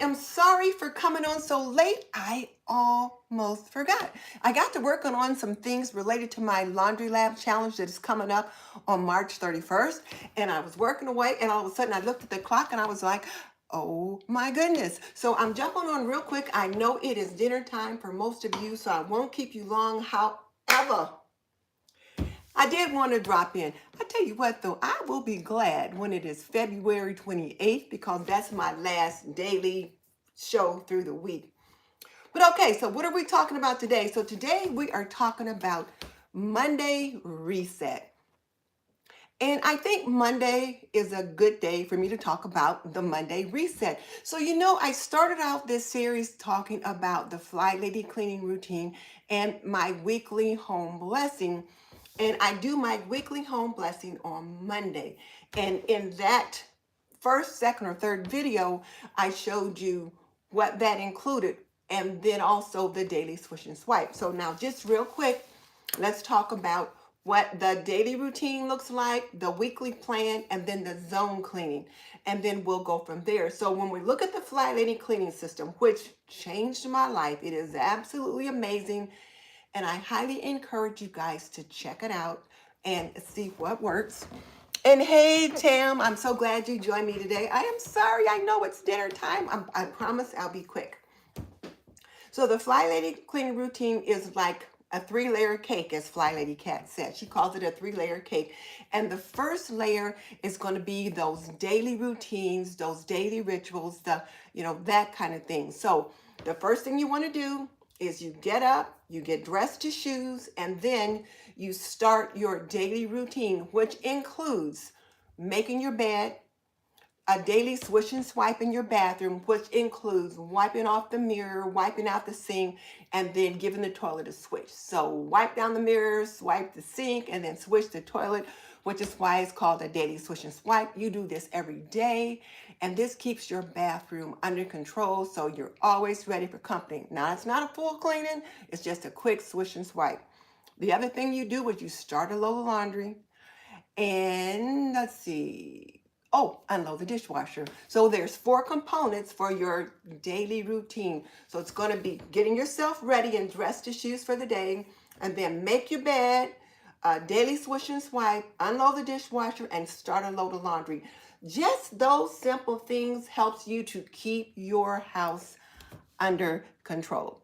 am sorry for coming on so late. I almost forgot. I got to working on some things related to my laundry lab challenge that is coming up on March 31st. And I was working away, and all of a sudden I looked at the clock and I was like, oh my goodness. So I'm jumping on real quick. I know it is dinner time for most of you, so I won't keep you long. However, I did want to drop in. I tell you what, though, I will be glad when it is February 28th because that's my last daily show through the week. But okay, so what are we talking about today? So today we are talking about Monday Reset. And I think Monday is a good day for me to talk about the Monday Reset. So, I started out this series talking about the FlyLady cleaning routine and my weekly home blessing. And I do my weekly home blessing on Monday. And in that first, second, or third video, I showed you what that included and then also the daily swish and swipe. So now just real quick, let's talk about what the daily routine looks like, the weekly plan, and then the zone cleaning. And then we'll go from there. So when we look at the FlyLady cleaning system, which changed my life, it is absolutely amazing. And I highly encourage you guys to check it out and see what works. And hey, Tam, I'm so glad you joined me today. I am sorry, I know it's dinner time. I promise I'll be quick. So the FlyLady cleaning routine is like a 3-layer cake, as FlyLady Cat said. She calls it a 3-layer cake. And the first layer is going to be those daily routines, those daily rituals, that kind of thing. So the first thing you want to do is you get up, you get dressed to shoes, and then you start your daily routine, which includes making your bed, a daily swish and swipe in your bathroom, which includes wiping off the mirror, wiping out the sink, and then giving the toilet a swish. So wipe down the mirror, swipe the sink, and then swish the toilet, which is why it's called a daily swish and swipe. You do this every day, and this keeps your bathroom under control, so you're always ready for company. Now, it's not a full cleaning, it's just a quick swish and swipe. The other thing you do is you start a load of laundry, and let's see, unload the dishwasher. So there's 4 components for your daily routine. So it's going to be getting yourself ready and dressed to shoes for the day, and then make your bed, daily swish and swipe, unload the dishwasher, and start a load of laundry. Just those simple things helps you to keep your house under control.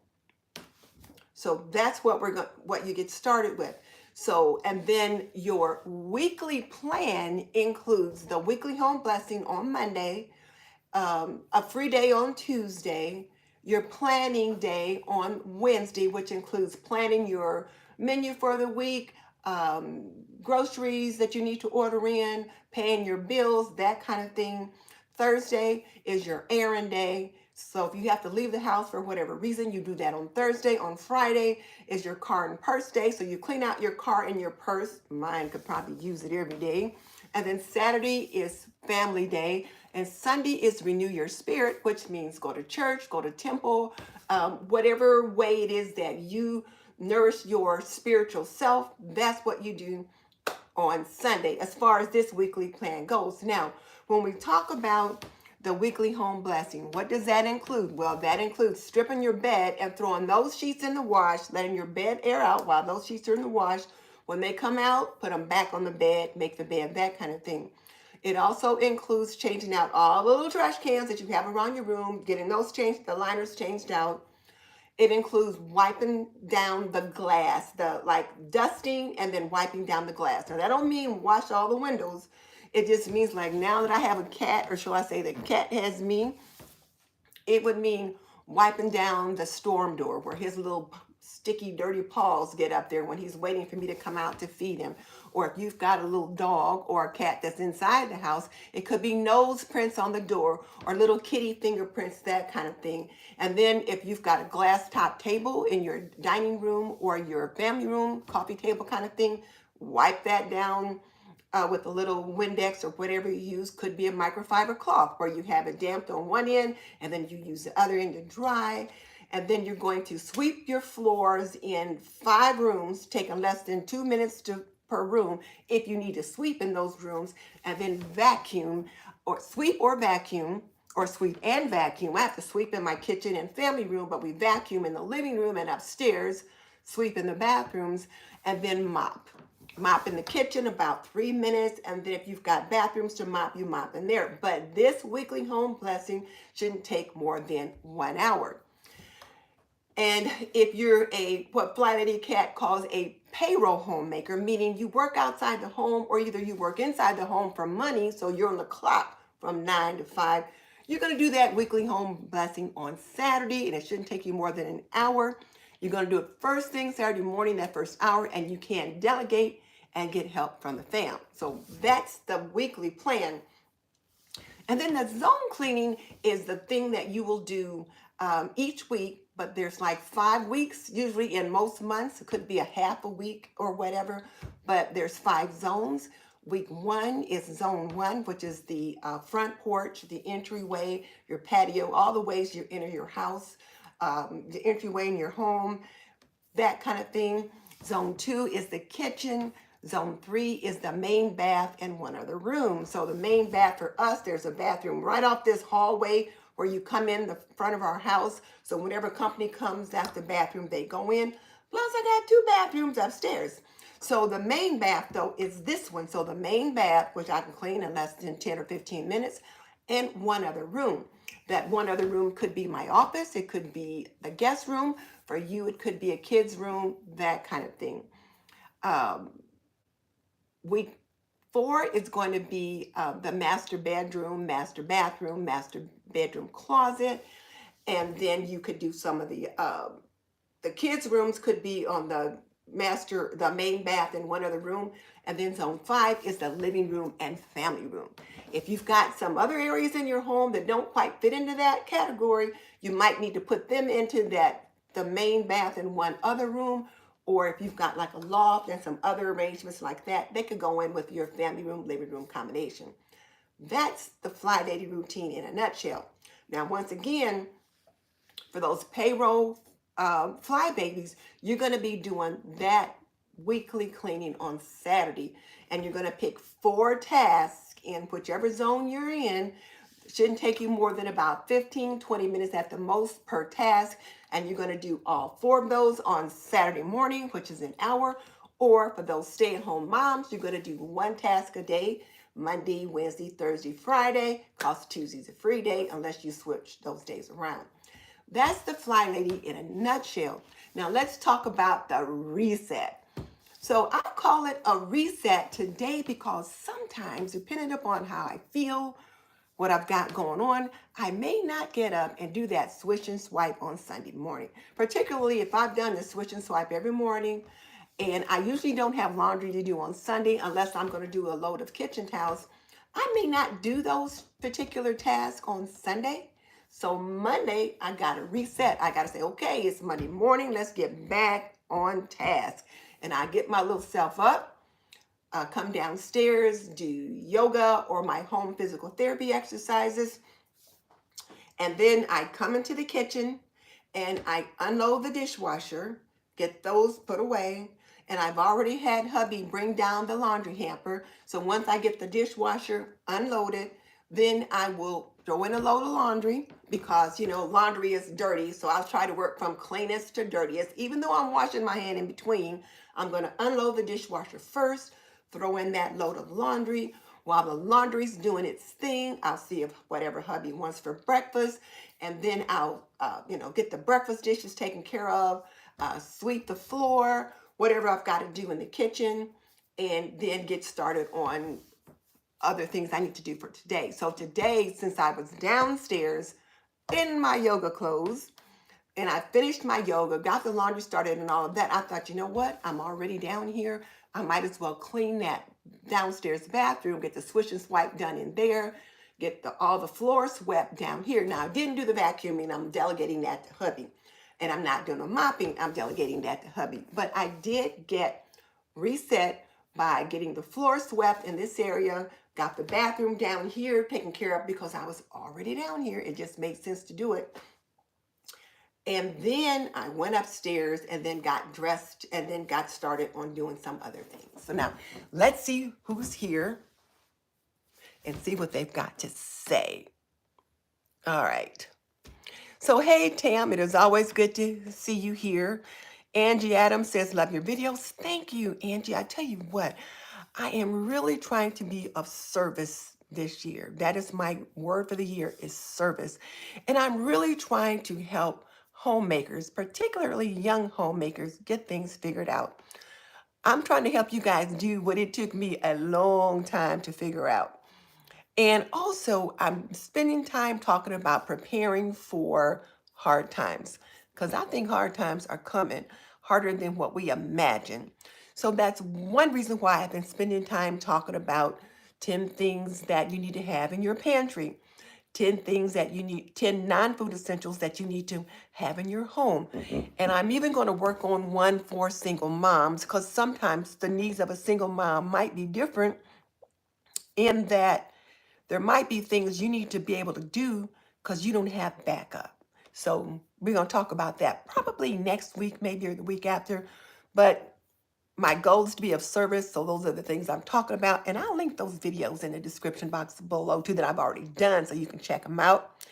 So that's what you get started with. So, and then your weekly plan includes the weekly home blessing on Monday, a free day on Tuesday, your planning day on Wednesday, which includes planning your menu for the week, groceries that you need to order in, paying your bills, that kind of thing. Thursday is your errand day. So if you have to leave the house for whatever reason, you do that on Thursday. On Friday is your car and purse day. So you clean out your car and your purse. Mine could probably use it every day. And then Saturday is family day. And Sunday is renew your spirit, which means go to church, go to temple, whatever way it is that you nourish your spiritual self. That's what you do on Sunday as far as this weekly plan goes. Now, when we talk about the weekly home blessing, what does that include? Well, that includes stripping your bed and throwing those sheets in the wash, letting your bed air out while those sheets are in the wash. When they come out, put them back on the bed, make the bed, that kind of thing. It also includes changing out all the little trash cans that you have around your room, getting those changed, the liners changed out. It includes wiping down the glass, dusting and then wiping down the glass. Now, that don't mean wash all the windows. It just means like now that I have a cat, or shall I say the cat has me, it would mean wiping down the storm door where his little sticky, dirty paws get up there when he's waiting for me to come out to feed him. Or if you've got a little dog or a cat that's inside the house, it could be nose prints on the door or little kitty fingerprints, that kind of thing. And then if you've got a glass top table in your dining room or your family room, coffee table kind of thing, wipe that down with a little Windex or whatever you use. Could be a microfiber cloth where you have it damped on one end and then you use the other end to dry. And then you're going to sweep your floors in 5 rooms, taking less than 2 minutes per room if you need to sweep in those rooms, and then vacuum or sweep or vacuum or sweep and vacuum. I have to sweep in my kitchen and family room, but we vacuum in the living room and upstairs, sweep in the bathrooms, and then mop. Mop in the kitchen about 3 minutes, and then if you've got bathrooms to mop, you mop in there. But this weekly home blessing shouldn't take more than 1 hour. And if you're what FlyLady Cat calls a payroll homemaker, meaning you work outside the home or either you work inside the home for money, so you're on the clock from 9 to 5, you're going to do that weekly home blessing on Saturday, and it shouldn't take you more than an hour. You're going to do it first thing Saturday morning, that first hour, and you can delegate and get help from the fam. So that's the weekly plan. And then the zone cleaning is the thing that you will do each week, but there's like 5 weeks, usually in most months. It could be a half a week or whatever, but there's 5 zones. Week 1 is zone 1, which is the front porch, the entryway, your patio, all the ways you enter your house, the entryway in your home, that kind of thing. Zone 2 is the kitchen. Zone 3 is the main bath and 1 other room. So the main bath for us, there's a bathroom right off this hallway where you come in the front of our house. So whenever company comes, that's the bathroom they go in. Plus I got 2 bathrooms upstairs. So the main bath though is this one. So the main bath, which I can clean in less than 10 or 15 minutes, and 1 other room. That 1 other room could be my office. It could be the guest room. For you, it could be a kid's room, that kind of thing. Week 4 is going to be the master bedroom, master bathroom, master bedroom closet. And then you could do some of the kids' rooms could be on the main bath in 1 other room. And then zone 5 is the living room and family room. If you've got some other areas in your home that don't quite fit into that category, you might need to put them into the main bath in 1 other room. Or if you've got like a loft and some other arrangements like that, they could go in with your family room, living room combination. That's the FlyLady routine in a nutshell. Now, once again, for those payroll fly babies, you're going to be doing that weekly cleaning on Saturday. And you're going to pick 4 tasks in whichever zone you're in. Shouldn't take you more than about 15, 20 minutes at the most per task. And you're going to do all 4 of those on Saturday morning, which is an hour. Or for those stay-at-home moms, you're going to do 1 task a day, Monday, Wednesday, Thursday, Friday. Cause Tuesday's a free day unless you switch those days around. That's the FlyLady in a nutshell. Now let's talk about the reset. So I call it a reset today because sometimes, depending upon how I feel, what I've got going on, I may not get up and do that swish and swipe on Sunday morning, particularly if I've done the swish and swipe every morning, and I usually don't have laundry to do on Sunday unless I'm going to do a load of kitchen towels. I may not do those particular tasks on Sunday. So Monday, I got to reset. I got to say, okay, it's Monday morning. Let's get back on task. And I get my little self up. Come downstairs, do yoga or my home physical therapy exercises. And then I come into the kitchen and I unload the dishwasher, get those put away. And I've already had hubby bring down the laundry hamper. So once I get the dishwasher unloaded, then I will throw in a load of laundry because, laundry is dirty. So I'll try to work from cleanest to dirtiest. Even though I'm washing my hand in between, I'm going to unload the dishwasher first, throw in that load of laundry. While the laundry's doing its thing, I'll see if whatever hubby wants for breakfast. And then I'll, get the breakfast dishes taken care of, sweep the floor, whatever I've got to do in the kitchen, and then get started on other things I need to do for today. So today, since I was downstairs in my yoga clothes, and I finished my yoga, got the laundry started and all of that, I thought, you know what? I'm already down here. I might as well clean that downstairs bathroom, get the swish and swipe done in there, get all the floor swept down here. Now, I didn't do the vacuuming. I'm delegating that to hubby. And I'm not doing the mopping. I'm delegating that to hubby. But I did get reset by getting the floor swept in this area, got the bathroom down here taken care of because I was already down here. It just made sense to do it. And then I went upstairs and then got dressed and then got started on doing some other things. So now let's see who's here and see what they've got to say. All right. So, hey, Tam, it is always good to see you here. Angie Adams says, love your videos. Thank you, Angie. I tell you what, I am really trying to be of service this year. That is my word for the year is service. And I'm really trying to help homemakers, particularly young homemakers, get things figured out. I'm trying to help you guys do what it took me a long time to figure out. And also, I'm spending time talking about preparing for hard times because I think hard times are coming harder than what we imagine. So that's one reason why I've been spending time talking about 10 things that you need to have in your pantry, 10 things that you need, 10 non food essentials that you need to have in your home. And I'm even going to work on one for single moms because sometimes the needs of a single mom might be different in that there might be things you need to be able to do because you don't have backup. So we're going to talk about that probably next week, maybe or the week after. But my goal is to be of service. So those are the things I'm talking about. And I'll link those videos in the description box below too that I've already done so you can check them out.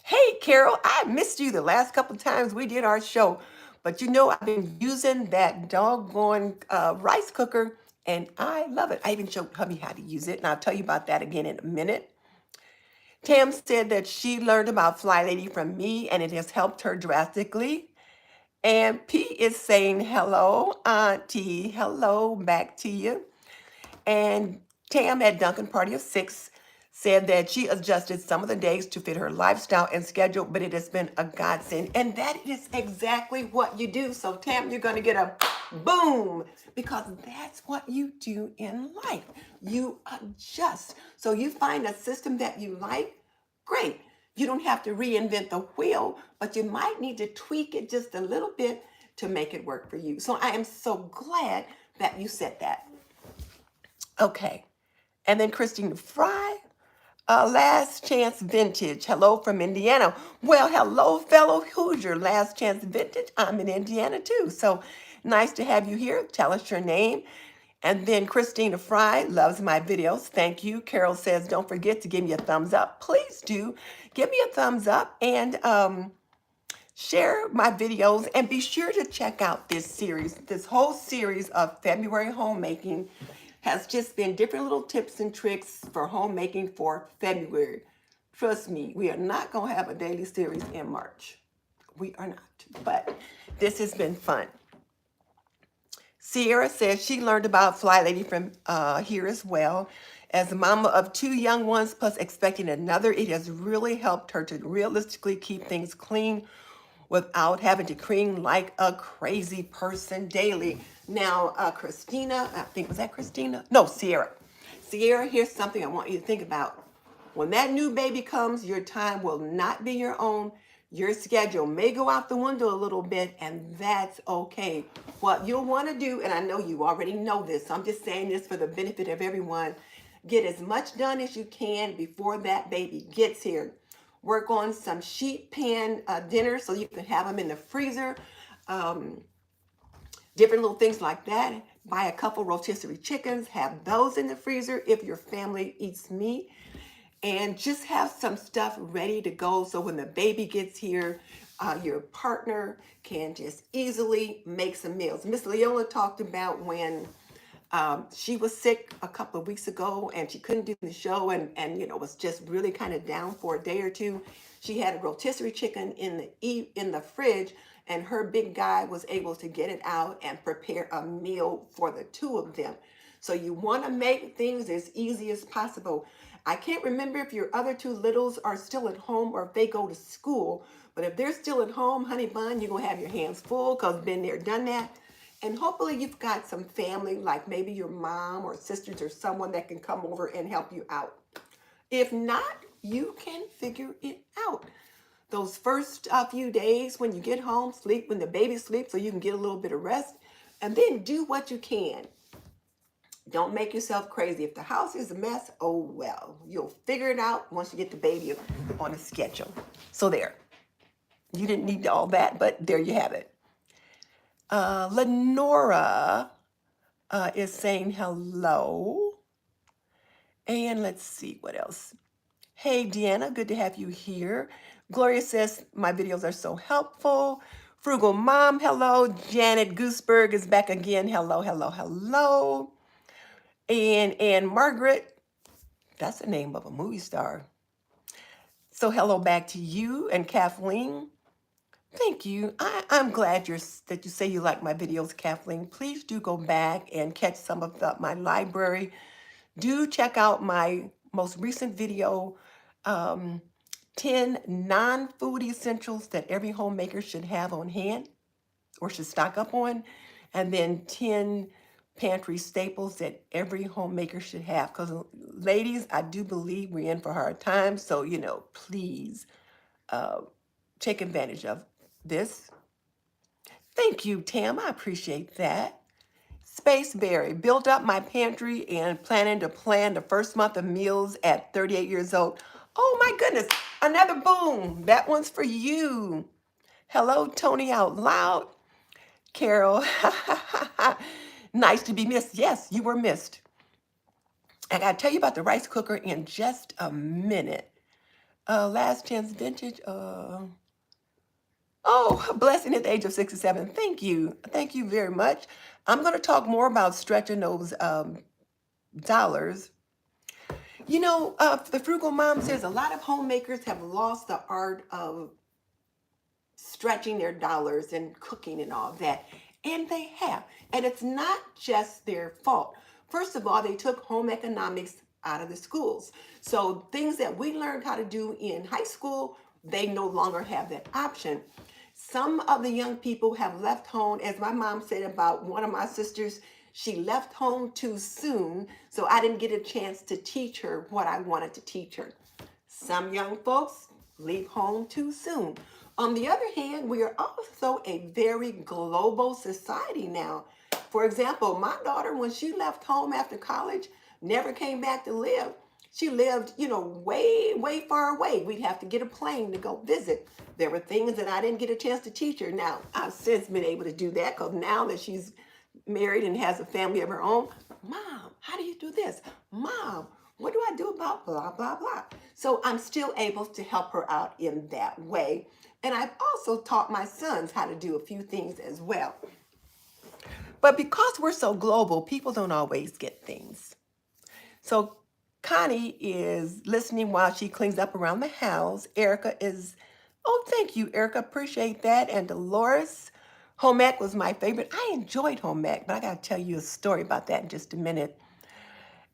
Hey, Carol, I missed you the last couple of times we did our show. But you know, I've been using that doggone rice cooker and I love it. I even showed hubby how to use it. And I'll tell you about that again in a minute. Tam said that she learned about FlyLady from me and it has helped her drastically. And P is saying, hello, Auntie. Hello, back to you. And Tam at Duncan Party of Six said that she adjusted some of the days to fit her lifestyle and schedule, but it has been a godsend. And that is exactly what you do. So, Tam, you're going to get a boom because that's what you do in life. You adjust. So, you find a system that you like, great. You don't have to reinvent the wheel, but you might need to tweak it just a little bit to make it work for you. So, I am so glad that you said that. Okay. And then Christine Fry, Last Chance Vintage. Hello from Indiana. Well, hello, fellow Hoosier. Last Chance Vintage. I'm in Indiana too. So nice to have you here. Tell us your name. And then Christina Fry loves my videos. Thank you. Carol says, don't forget to give me a thumbs up. Please do. Give me a thumbs up and share my videos and be sure to check out this series. This whole series of February Homemaking has just been different little tips and tricks for homemaking for February. Trust me, we are not going to have a daily series in March. We are not, but this has been fun. Sierra says she learned about FlyLady from here as well. As a mama of 2 young ones plus expecting another, it has really helped her to realistically keep things clean without having to clean like a crazy person daily. Now, Christina, I think, was that Christina? No, Sierra. Sierra, here's something I want you to think about. When that new baby comes, your time will not be your own. Your schedule may go out the window a little bit, and that's okay. What you'll want to do, and I know you already know this, so I'm just saying this for the benefit of everyone, get as much done as you can before that baby gets here. Work on some sheet pan dinners so you can have them in the freezer. Different little things like that. Buy a couple rotisserie chickens, have those in the freezer if your family eats meat. And just have some stuff ready to go so when the baby gets here, your partner can just easily make some meals. Miss Leola talked about when she was sick a couple of weeks ago and she couldn't do the show and you know was just really kind of down for a day or two. She had a rotisserie chicken in the fridge and her big guy was able to get it out and prepare a meal for the 2 of them. So you want to make things as easy as possible. I can't remember if your other 2 littles are still at home or if they go to school, but if they're still at home, honey bun, you're going to have your hands full because been there, done that. And hopefully you've got some family, like maybe your mom or sisters or someone that can come over and help you out. If not, you can figure it out. Those first few days when you get home, sleep when the baby sleeps so you can get a little bit of rest, and then do what you can. Don't make yourself crazy. If the house is a mess, oh well. You'll figure it out once you get the baby on a schedule. So there. You didn't need all that, but there you have it. Lenora is saying hello. And let's see what else. Hey, Deanna, good to have you here. Gloria says, my videos are so helpful. Frugal Mom, hello. Janet Gooseberg is back again. Hello, hello, hello. And Margaret, that's the name of a movie star. So hello back to you and Kathleen. Thank you. I'm glad that you say you like my videos, Kathleen. Please do go back and catch some of my library. Do check out my most recent video, um, 10 non-food essentials that every homemaker should have on hand or should stock up on, and then 10 pantry staples that every homemaker should have. Because ladies, I do believe we're in for hard times, so please take advantage of this. Thank you, Tam. I appreciate that. Spaceberry, built up my pantry and planning to plan the first month of meals at 38 years old. Oh my goodness, another boom. That one's for you. Hello, Tony out loud. Carol, nice to be missed. Yes, you were missed. I gotta tell you about the rice cooker in just a minute. Last chance vintage. Oh, a blessing at the age of 67. Thank you. Thank you very much. I'm going to talk more about stretching those dollars. The Frugal Mom says a lot of homemakers have lost the art of stretching their dollars and cooking and all that. And they have. And it's not just their fault. First of all, they took home economics out of the schools. So things that we learned how to do in high school, they no longer have that option. Some of the young people have left home, as my mom said about one of my sisters, she left home too soon, so I didn't get a chance to teach her what I wanted to teach her. Some young folks leave home too soon. On the other hand, we are also a very global society now. For example, my daughter, when she left home after college, never came back to live. She lived, way, way far away. We'd have to get a plane to go visit. There were things that I didn't get a chance to teach her. Now, I've since been able to do that because now that she's married and has a family of her own, Mom, how do you do this? Mom, what do I do about blah, blah, blah? So I'm still able to help her out in that way. And I've also taught my sons how to do a few things as well. But because we're so global, people don't always get things. So Connie is listening while she cleans up around the house. Erica is, oh, thank you, Erica. Appreciate that. And Dolores, home ec was my favorite. I enjoyed home ec, but I got to tell you a story about that in just a minute.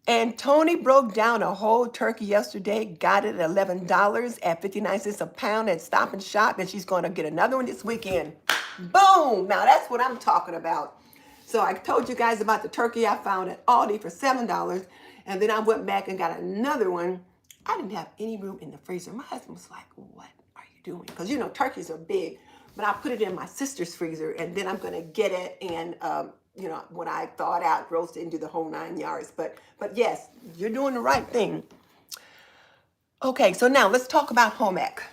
And Tony broke down a whole turkey yesterday, got it at $11 at 59 cents a pound at Stop and Shop, and she's going to get another one this weekend. Boom! Now that's what I'm talking about. So I told you guys about the turkey I found at Aldi for $7, and then I went back and got another one. I didn't have any room in the freezer. My husband was like, what are you doing? Because, turkeys are big, but I put it in my sister's freezer, and then I'm going to get it and, what I thought out, roast it and do the whole 9 yards. But yes, you're doing the right thing. Okay, so now let's talk about home ec.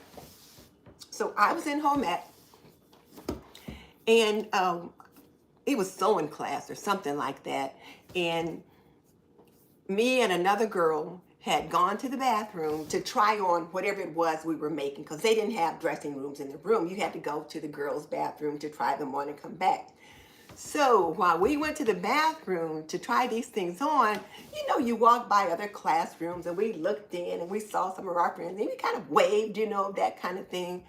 So I was in home ec, and it was sewing class or something like that. And me and another girl had gone to the bathroom to try on whatever it was we were making, because they didn't have dressing rooms in the room. You had to go to the girls' bathroom to try them on and come back. So while we went to the bathroom to try these things on, you walk by other classrooms, and we looked in and we saw some of our friends, and we kind of waved, that kind of thing.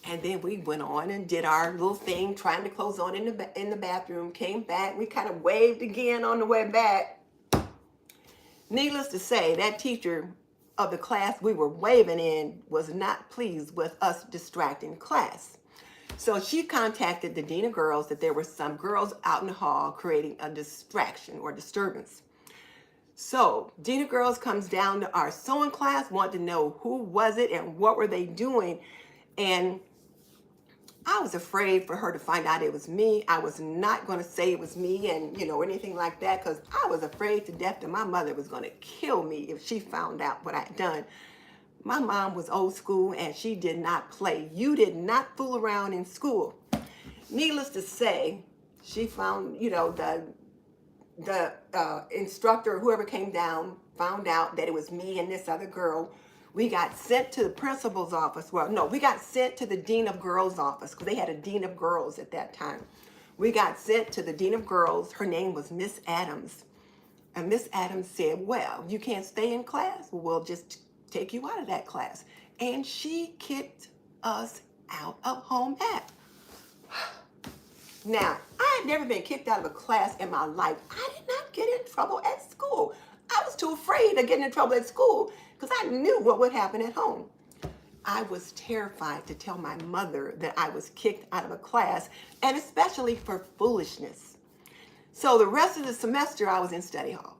And then we went on and did our little thing, trying to close on in the bathroom, came back, we kind of waved again on the way back. Needless to say, that teacher of the class we were waving in was not pleased with us distracting class. So she contacted the dean of girls that there were some girls out in the hall creating a distraction or disturbance. So dean of girls comes down to our sewing class, wanted to know who was it and what were they doing. And I was afraid for her to find out it was me. I was not going to say it was me and, anything like that, because I was afraid to death that my mother was going to kill me if she found out what I'd done. My mom was old school, and she did not play. You did not fool around in school. Needless to say, she found, the instructor, whoever came down, found out that it was me and this other girl. We got sent to the principal's office. Well, no, we got sent to the dean of girls' office because they had a dean of girls at that time. We got sent to the dean of girls. Her name was Miss Adams. And Miss Adams said, well, you can't stay in class. Well, we'll just take you out of that class. And she kicked us out of home ec. Now, I had never been kicked out of a class in my life. I did not get in trouble at school. I was too afraid of getting in trouble at school because I knew what would happen at home. I was terrified to tell my mother that I was kicked out of a class, and especially for foolishness. So the rest of the semester, I was in study hall.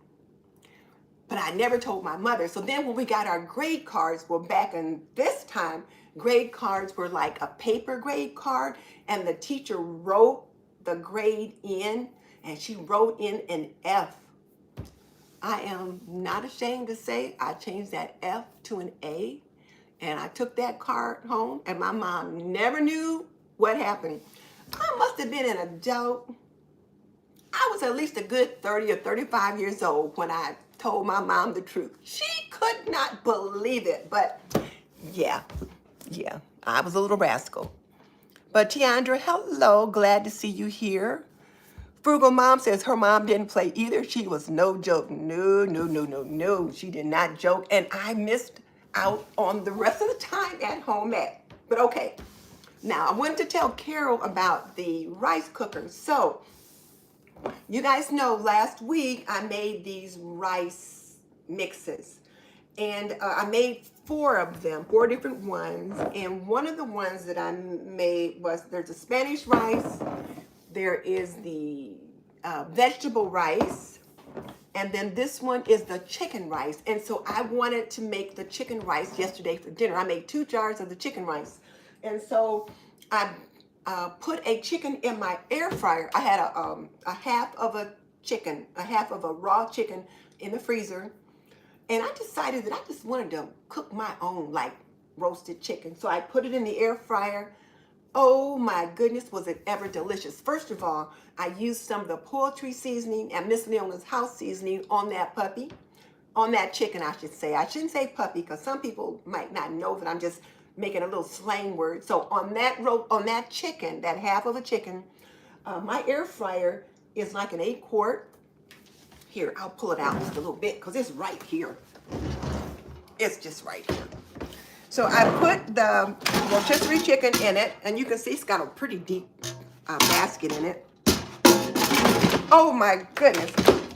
But I never told my mother. So then when we got our grade cards, well, back in this time, grade cards were like a paper grade card, and the teacher wrote the grade in, and she wrote in an F. I am not ashamed to say I changed that F to an A, and I took that card home, and my mom never knew what happened. I must have been an adult. I was at least a good 30 or 35 years old when I told my mom the truth. She could not believe it, but yeah, I was a little rascal. But Tiandra, hello, glad to see you here. Frugal Mom says her mom didn't play either. She was no joke. No. She did not joke. And I missed out on the rest of the time at home ec. But okay. Now, I wanted to tell Carol about the rice cooker. So, you guys know last week I made these rice mixes. And I made 4 of them, 4 different ones. And one of the ones that I made was, there's a Spanish rice, there is the vegetable rice, and then this one is the chicken rice. And so I wanted to make the chicken rice yesterday for dinner. I made 2 jars of the chicken rice. And so I put a chicken in my air fryer. I had a half of a raw chicken in the freezer. And I decided that I just wanted to cook my own, like, roasted chicken. So I put it in the air fryer. Oh my goodness, was it ever delicious. First of all, I used some of the poultry seasoning and Miss Leona's house seasoning on that puppy. On that chicken, I should say. I shouldn't say puppy because some people might not know that I'm just making a little slang word. So on that chicken, that half of a chicken, my air fryer is like an 8-quart. Here, I'll pull it out just a little bit because it's right here. It's just right here. So I put the rotisserie chicken in it, and you can see it's got a pretty deep basket in it. Oh my goodness,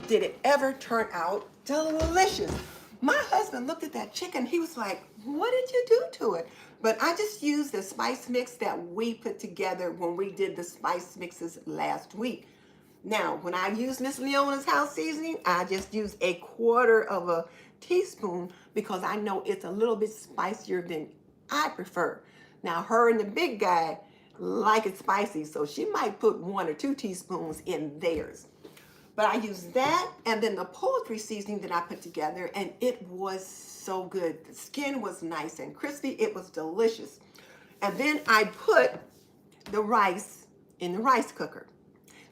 did it ever turn out delicious. My husband looked at that chicken, he was like, what did you do to it? But I just used the spice mix that we put together when we did the spice mixes last week. Now, when I use Miss Leona's house seasoning, I just use 1/4 of a teaspoon because I know it's a little bit spicier than I prefer. Now, her and the big guy like it spicy, so she might put 1 or 2 teaspoons in theirs. But I use that and then the poultry seasoning that I put together, and it was so good. The skin was nice and crispy. It was delicious. And then I put the rice in the rice cooker.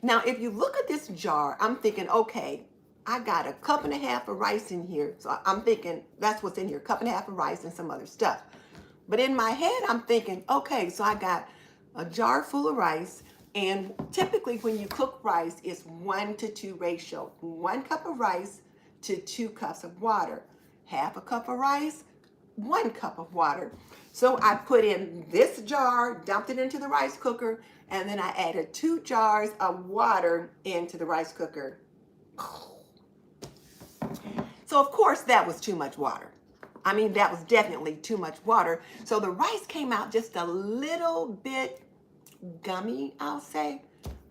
Now, if you look at this jar, I'm thinking, okay, I got 1.5 cups of rice in here. So I'm thinking that's what's in here, 1.5 cups of rice and some other stuff. But in my head, I'm thinking, okay, so I got a jar full of rice. And typically when you cook rice, it's 1-to-2 ratio. 1 cup of rice to 2 cups of water. 1/2 cup of rice, 1 cup of water. So I put in this jar, dumped it into the rice cooker, and then I added 2 jars of water into the rice cooker. So of course that was too much water. I mean, that was definitely too much water. So the rice came out just a little bit gummy, I'll say,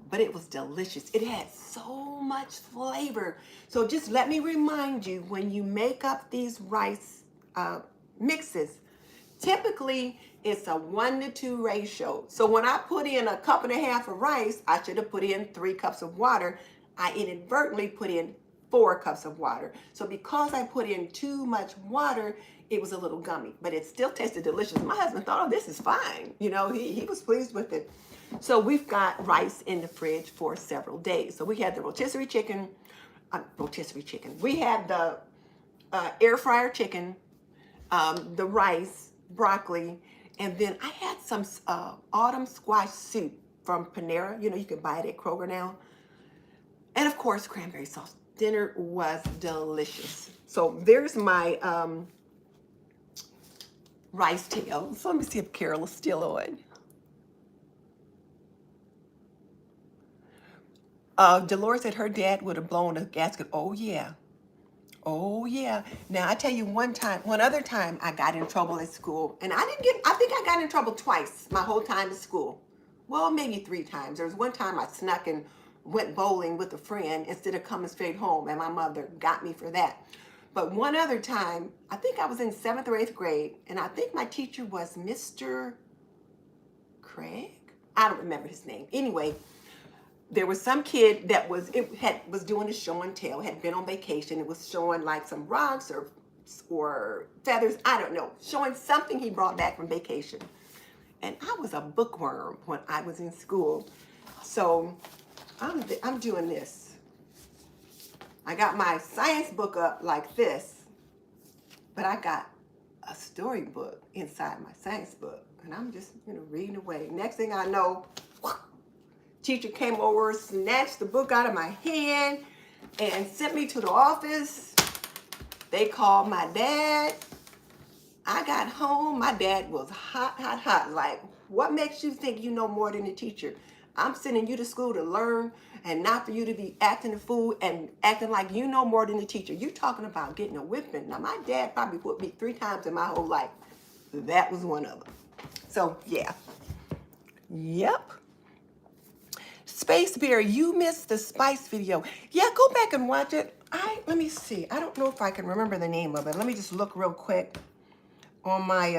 but it was delicious. It had so much flavor. So just let me remind you, when you make up these rice mixes, typically it's a 1-to-2 ratio. So when I put in 1.5 cups of rice, I should have put in 3 cups of water. I inadvertently put in 4 cups of water. So because I put in too much water, it was a little gummy, but it still tasted delicious. My husband thought, oh, this is fine. You know, he was pleased with it. So we've got rice in the fridge for several days. So we had the rotisserie chicken. We had the air fryer chicken. the rice, broccoli, and then I had some autumn squash soup from Panera. You know, you can buy it at Kroger now. And of course, cranberry sauce. Dinner was delicious. So there's my rice tail. So let me see if Carol is still on. Dolores said her dad would have blown a gasket. Oh yeah. Oh yeah. Now I tell you one other time I got in trouble at school. And I think I got in trouble twice my whole time at school. Well, maybe 3 times. There was one time I snuck and went bowling with a friend instead of coming straight home, and my mother got me for that. But one other time, I think I was in 7th or 8th grade, and I think my teacher was Mr. Craig? I don't remember his name. Anyway, there was some kid that was doing a show and tell, had been on vacation. It was showing like some rocks or feathers, I don't know, showing something he brought back from vacation. And I was a bookworm when I was in school. So I'm doing this. I got my science book up like this, but I got a storybook inside my science book. And I'm just, reading away. Next thing I know, teacher came over, snatched the book out of my hand, and sent me to the office. They called my dad. I got home. My dad was hot. Like, what makes you think you know more than the teacher? I'm sending you to school to learn and not for you to be acting a fool and acting like you know more than the teacher. You talking about getting a whipping. Now, my dad probably whipped me 3 times in my whole life. That was one of them. So, yeah. Yep. Space Bear, you missed the spice video. Yeah, go back and watch it. Let me see. I don't know if I can remember the name of it. Let me just look real quick on my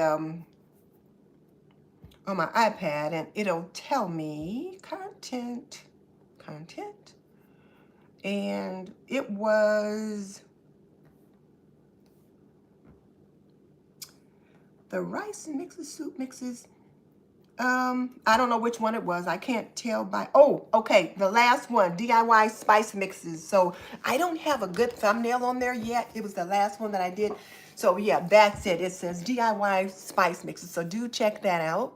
iPad, and it'll tell me content, and it was the rice mixes, soup mixes. I don't know which one it was. I can't tell by, oh, okay, the last one, DIY spice mixes. So I don't have a good thumbnail on there yet. It was the last one that I did. So yeah, that's it. It says DIY spice mixes. So do check that out.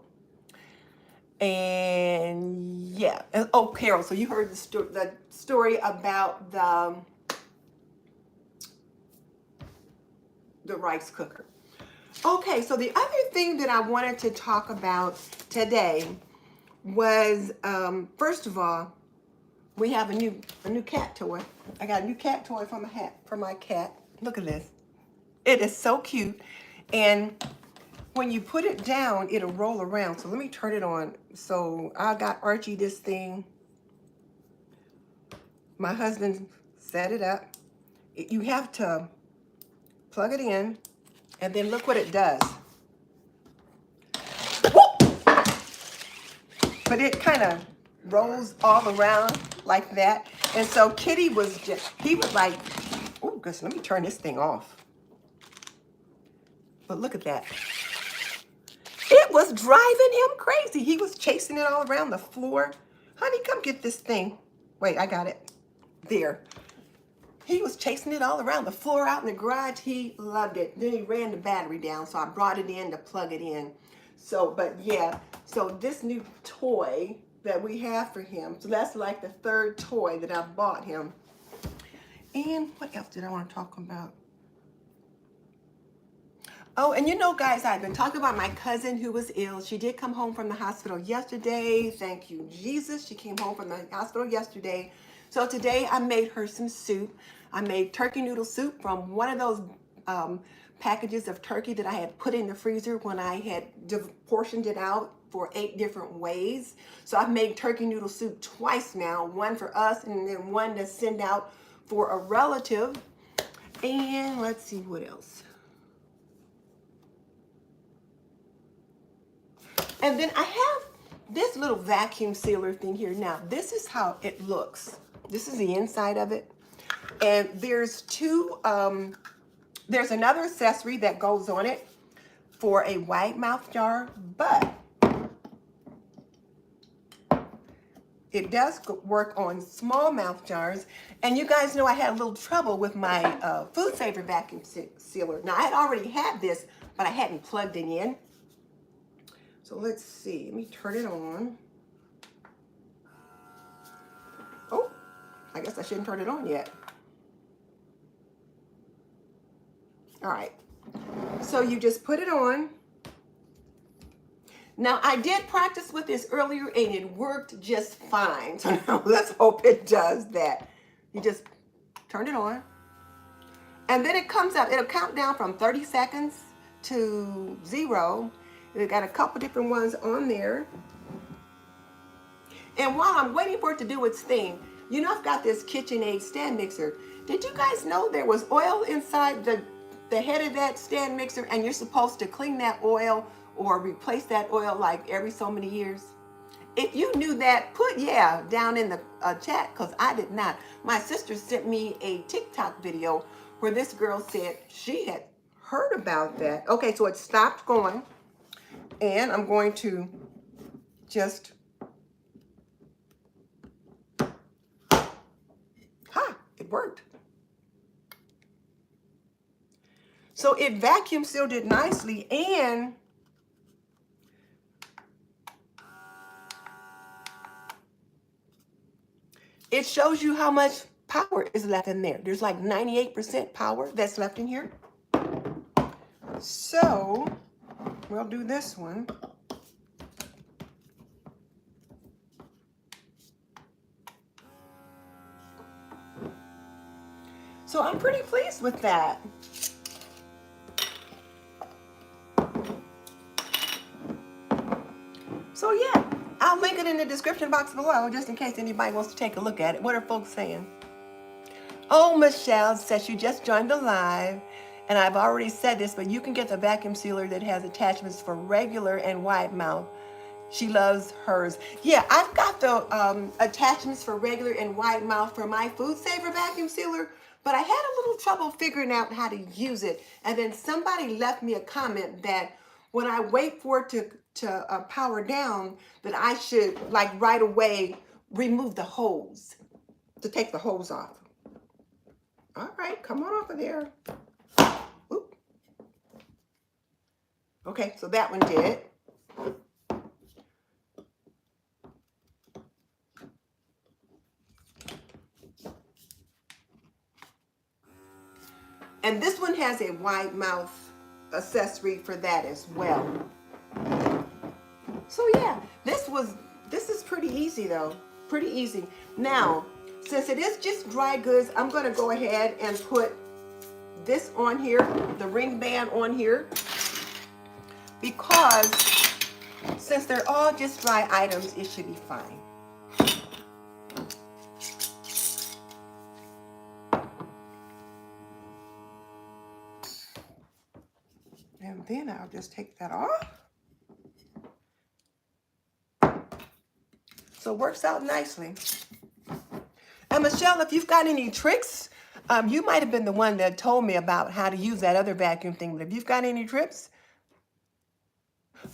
And yeah, oh, Carol, so you heard the story about the rice cooker. Okay, so the other thing that I wanted to talk about today was, first of all, we have a new cat toy. I got a new cat toy for my cat. Look at this. It is so cute. And when you put it down, it'll roll around. So let me turn it on. So I got Archie this thing. My husband set it up. You have to plug it in, and then look what it does. But it kind of rolls all around like that. And so Kitty was he was like, oh, gosh, let me turn this thing off. But look at that. It was driving him crazy. He was chasing it all around the floor. Honey, come get this thing. Wait, I got it. There. He was chasing it all around the floor out in the garage. He loved it. Then he ran the battery down, so I brought it in to plug it in. So, but yeah, so this new toy that we have for him, so that's like the 3rd toy that I've bought him. And what else did I want to talk about? Oh, and guys, I've been talking about my cousin who was ill. She did come home from the hospital yesterday. Thank you, Jesus. She came home from the hospital yesterday. So today I made her some soup. I made turkey noodle soup from one of those packages of turkey that I had put in the freezer when I had portioned it out for 8 different ways. So I've made turkey noodle soup twice now, one for us and then one to send out for a relative. And let's see what else. And then I have this little vacuum sealer thing here. Now, this is how it looks. This is the inside of it. And there's there's another accessory that goes on it for a wide mouth jar, but it does work on small mouth jars. And you guys know I had a little trouble with my food saver vacuum sealer. Now, I had already had this, but I hadn't plugged it in. So let's see, let me turn it on. Oh, I guess I shouldn't turn it on yet. All right, so you just put it on. Now, I did practice with this earlier and it worked just fine. So now let's hope it does that. You just turn it on. And then it comes up, it'll count down from 30 seconds to 0. It's got a couple different ones on there. And while I'm waiting for it to do its thing, you know I've got this KitchenAid stand mixer. Did you guys know there was oil inside the head of that stand mixer and you're supposed to clean that oil or replace that oil like every so many years? If you knew that, put yeah down in the chat, because I did not. My sister sent me a TikTok video where this girl said she had heard about that. Okay, so it stopped going. And I'm going to just, it worked. So it vacuum sealed it nicely, and it shows you how much power is left in there. There's like 98% power that's left in here. So we'll do this one. So I'm pretty pleased with that. So yeah, I'll link it in the description box below just in case anybody wants to take a look at it. What are folks saying? Oh, Michelle says you just joined the live, and I've already said this, but you can get the vacuum sealer that has attachments for regular and wide mouth. She loves hers. Yeah, I've got the attachments for regular and wide mouth for my Food Saver vacuum sealer, but I had a little trouble figuring out how to use it. And then somebody left me a comment that when I wait for it to power down, that I should like right away remove the hose, to take the hose off. All right, come on off of there. Oop. Okay, so that one did. And this one has a wide mouth accessory for that as well. So yeah, this is pretty easy though, pretty easy. Now, since it is just dry goods, I'm gonna go ahead and put this on here, the ring band on here, because since they're all just dry items, it should be fine. And then I'll just take that off. So it works out nicely. And Michelle, if you've got any tricks, you might have been the one that told me about how to use that other vacuum thing, but if you've got any tricks?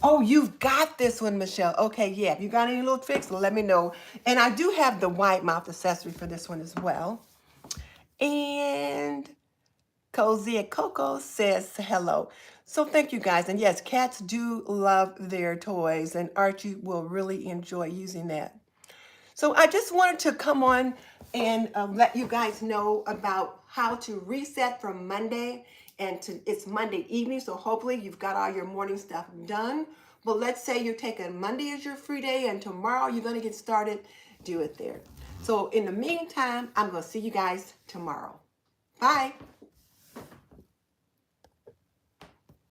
Oh, you've got this one, Michelle. Okay, yeah, if you got any little tricks, let me know. And I do have the wide mouth accessory for this one as well. And Cozy Coco says hello. So thank you guys. And yes, cats do love their toys, and Archie will really enjoy using that. So I just wanted to come on and let you guys know about how to reset from Monday, and it's Monday evening, so hopefully you've got all your morning stuff done. But let's say you're taking Monday as your free day and tomorrow you're going to get started, do it there. So in the meantime, I'm going to see you guys tomorrow. Bye.